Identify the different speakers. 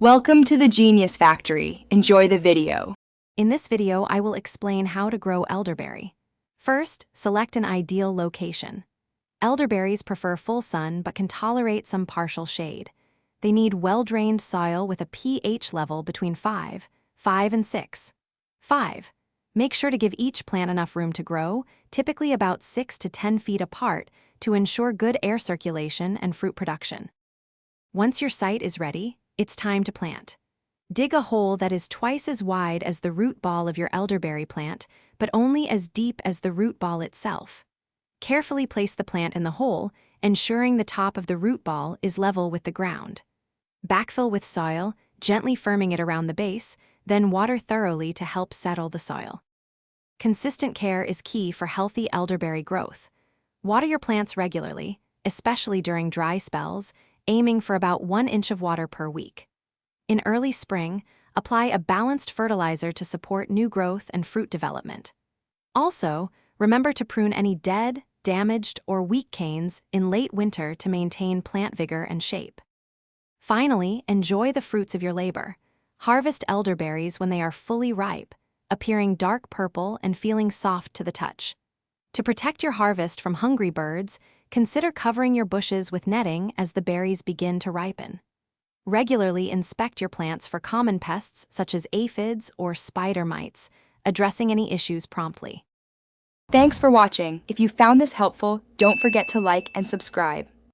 Speaker 1: Welcome to the Genius Factory. Enjoy the video.
Speaker 2: In this video, I will explain how to grow elderberry. First, select an ideal location. Elderberries prefer full sun but can tolerate some partial shade. They need well-drained soil with a pH level between 5 and 6. 5. Make sure to give each plant enough room to grow, typically about 6 to 10 feet apart, to ensure good air circulation and fruit production. Once your site is ready, it's time to plant. Dig a hole that is twice as wide as the root ball of your elderberry plant, but only as deep as the root ball itself. Carefully place the plant in the hole, ensuring the top of the root ball is level with the ground. Backfill with soil, gently firming it around the base, then water thoroughly to help settle the soil. Consistent care is key for healthy elderberry growth. Water your plants regularly, especially during dry spells, aiming for about 1 inch of water per week. In early spring, apply a balanced fertilizer to support new growth and fruit development. Also, remember to prune any dead, damaged, or weak canes in late winter to maintain plant vigor and shape. Finally, enjoy the fruits of your labor. Harvest elderberries when they are fully ripe, appearing dark purple and feeling soft to the touch. To protect your harvest from hungry birds, consider covering your bushes with netting as the berries begin to ripen. Regularly inspect your plants for common pests such as aphids or spider mites, addressing any issues promptly.
Speaker 1: Thanks for watching. If you found this helpful, don't forget to like and subscribe.